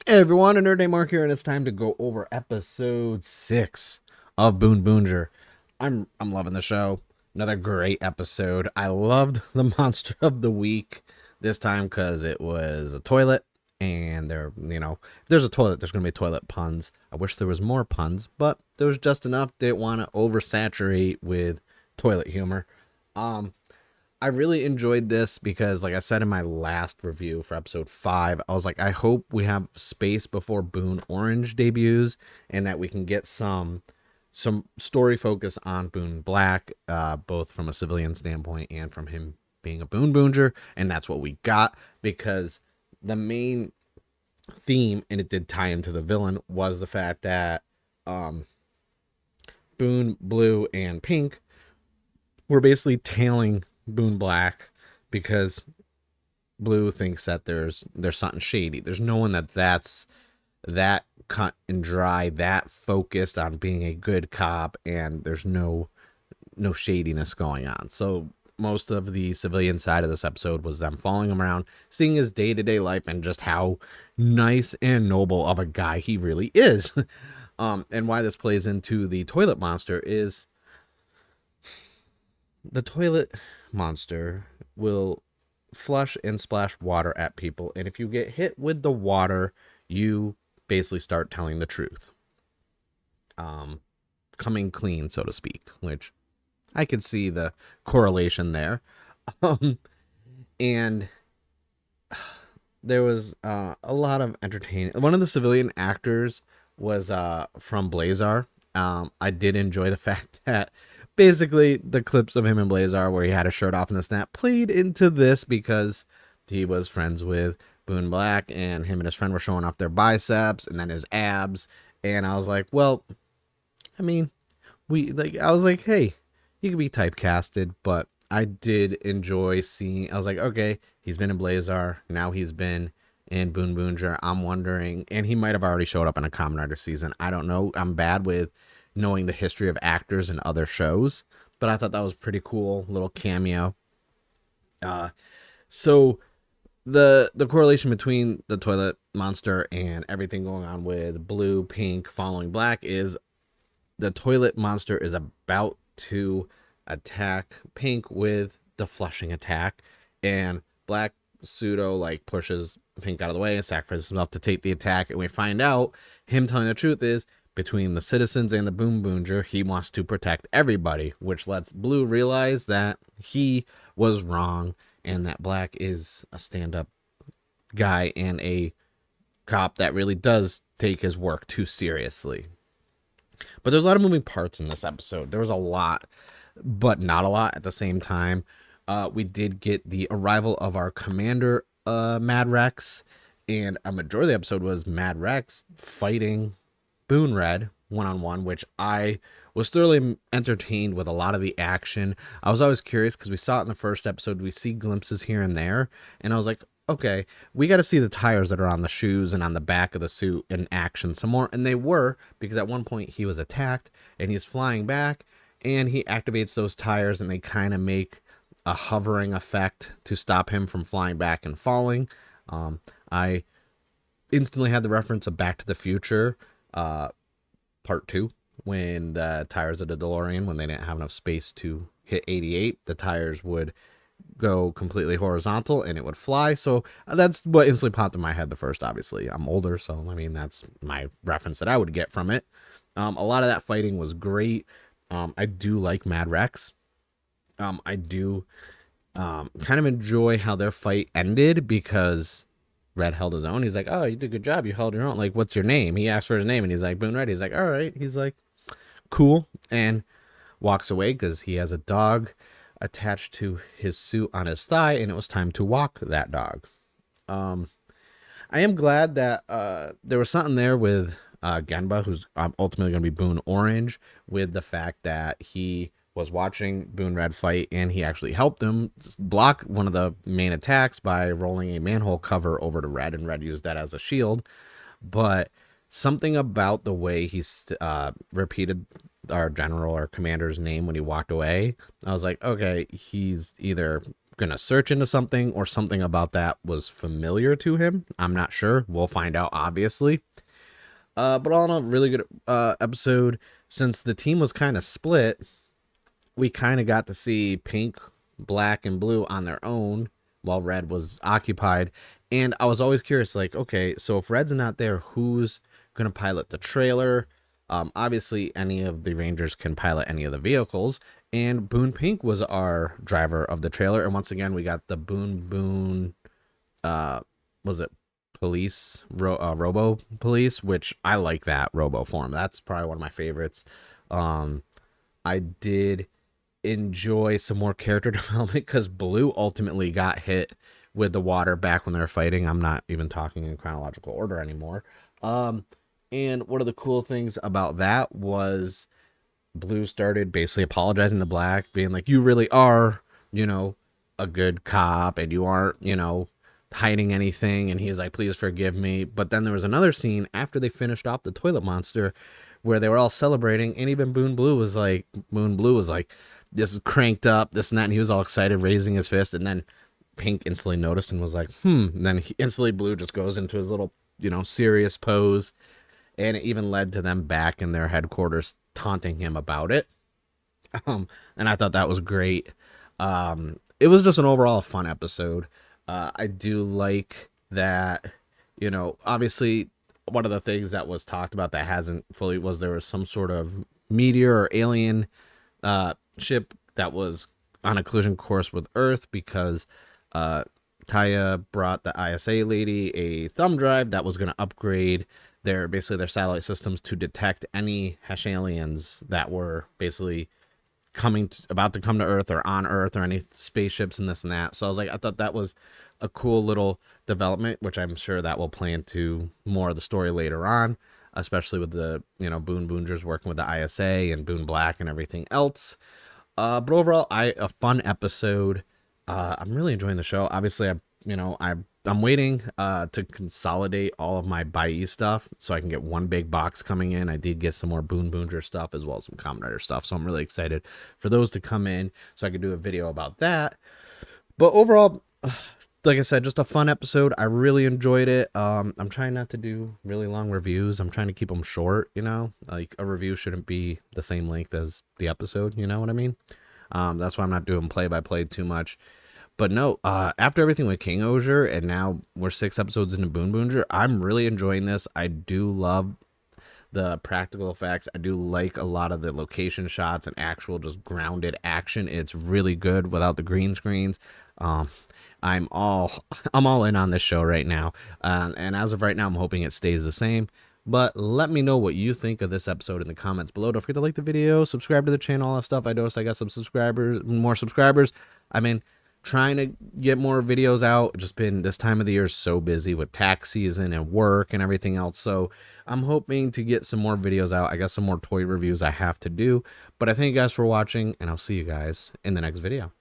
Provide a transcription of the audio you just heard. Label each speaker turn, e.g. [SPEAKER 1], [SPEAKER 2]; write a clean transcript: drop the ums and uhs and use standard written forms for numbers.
[SPEAKER 1] Hey everyone, a Nerd Day Mark here, and it's time to go over episode 6 of Boonboomger. I'm loving the show. Another great episode. I loved the monster of the week this time because it was a toilet, and if there's a toilet, there's gonna be toilet puns. I wish there was more puns, but there was just enough. Didn't want to oversaturate with toilet humor. I really enjoyed this because, like I said in my last review for episode 5, I was like, I hope we have space before Boon Orange debuts and that we can get some story focus on Boon Black, both from a civilian standpoint and from him being a Boonboomger. And that's what we got, because the main theme, and it did tie into the villain, was the fact that Boon, Blue, and Pink were basically tailing Boon Black because Blue thinks that there's something shady. There's no one that's that cut and dry, that focused on being a good cop, and there's no shadiness going on. So most of the civilian side of this episode was them following him around, seeing his day-to-day life, and just how nice and noble of a guy he really is. And why this plays into the toilet monster is the toilet monster will flush and splash water at people, and if you get hit with the water, you basically start telling the truth, coming clean, so to speak, which I could see the correlation there. And there was a lot of entertaining. One of the civilian actors was from Blazar. I did enjoy the fact that basically the clips of him in Blazar where he had a shirt off in the snap played into this, because he was friends with Boon Black, and him and his friend were showing off their biceps and then his abs. And I was like, well, I mean, I was like, hey, you could be typecasted, but I did enjoy seeing. I was like, okay, he's been in Blazar, now he's been in Boonboomger. I'm wondering, and he might have already showed up in a Kamen Rider season. I don't know. I'm bad with knowing the history of actors in other shows, but I thought that was pretty cool little cameo. So the correlation between the toilet monster and everything going on with Blue, Pink following Black is the toilet monster is about to attack Pink with the flushing attack, and Black pseudo pushes Pink out of the way and sacrifices himself to take the attack, and we find out him telling the truth is, between the citizens and the Boonboomger, he wants to protect everybody, which lets Blue realize that he was wrong and that Black is a stand-up guy and a cop that really does take his work too seriously. But there's a lot of moving parts in this episode. There was a lot, but not a lot at the same time. We did get the arrival of our commander, Mad Rex, and a majority of the episode was Mad Rex fighting Boon Red one-on-one, which I was thoroughly entertained with a lot of the action. I was always curious because we saw it in the first episode. We see glimpses here and there, and I was like, okay, we got to see the tires that are on the shoes and on the back of the suit in action some more. And they were, because at one point he was attacked and he's flying back and he activates those tires, and they kind of make a hovering effect to stop him from flying back and falling. I instantly had the reference of Back to the Future part 2, when the tires of the DeLorean, when they didn't have enough space to hit 88, the tires would go completely horizontal and it would fly. So that's what instantly popped in my head the first. Obviously I'm older, so I mean that's my reference that I would get from it. A lot of that fighting was great. I do like Mad Rex. I do kind of enjoy how their fight ended, because Red held his own. He's like, oh, you did a good job. You held your own. Like, what's your name? He asked for his name, and he's like, Boon Red. He's like, all right. He's like, cool. And walks away because he has a dog attached to his suit on his thigh, and it was time to walk that dog. I am glad that there was something there with Genba, who's ultimately going to be Boon Orange, with the fact that he was watching Boon Red fight, and he actually helped him block one of the main attacks by rolling a manhole cover over to Red, and Red used that as a shield. But something about the way he repeated our general or commander's name when he walked away, I was like, okay, he's either gonna search into something, or something about that was familiar to him. I'm not sure. We'll find out, obviously. But all in all, really good episode. Since the team was kind of split, we kind of got to see Pink, Black, and Blue on their own while Red was occupied. And I was always curious, like, okay, so if Red's not there, who's going to pilot the trailer? Obviously, any of the Rangers can pilot any of the vehicles. And Boon Pink was our driver of the trailer. And once again, we got the Boon, was it police, Robo Police, which I like that Robo form. That's probably one of my favorites. I did enjoy some more character development because Blue ultimately got hit with the water back when they were fighting. I'm not even talking in chronological order anymore. And one of the cool things about that was Blue started basically apologizing to Black, being like, you really are, a good cop, and you aren't, hiding anything. And he's like, please forgive me. But then there was another scene after they finished off the toilet monster where they were all celebrating, and even Moon Blue was like, this is cranked up, this and that, and he was all excited, raising his fist, and then Pink instantly noticed and was like, and then instantly Blue just goes into his little, serious pose, and it even led to them back in their headquarters taunting him about it. And I thought that was great. It was just an overall fun episode. I do like that, obviously one of the things that was talked about that hasn't fully was there was some sort of meteor or alien ship that was on a collision course with Earth because Taya brought the ISA lady a thumb drive that was going to upgrade their satellite systems to detect any Hesh aliens that were basically about to come to Earth or on Earth, or any spaceships and this and that. So I was like, I thought that was a cool little development, which I'm sure that will play into more of the story later on, especially with the, Boonboomgers working with the ISA and Boon Black and everything else. But overall, a fun episode. I'm really enjoying the show. Obviously, I'm waiting to consolidate all of my Bai stuff so I can get one big box coming in. I did get some more Boonboomger stuff as well as some Kamen Rider stuff, so I'm really excited for those to come in so I can do a video about that. But overall, like I said, just a fun episode. I really enjoyed it. I'm trying not to do really long reviews. I'm trying to keep them short, like a review shouldn't be the same length as the episode, you know what I mean? That's why I'm not doing play-by-play too much. But no, after everything with King Ozier, and now we're 6 episodes into Boonboomger, I'm really enjoying this. I do love the practical effects. I do like a lot of the location shots and actual just grounded action. It's really good without the green screens. I'm all in on this show right now. And as of right now, I'm hoping it stays the same. But let me know what you think of this episode in the comments below. Don't forget to like the video, subscribe to the channel, all that stuff. I noticed I got some more subscribers. I mean, trying to get more videos out. Just been, this time of the year, so busy with tax season and work and everything else. So I'm hoping to get some more videos out. I got some more toy reviews I have to do. But I thank you guys for watching, and I'll see you guys in the next video.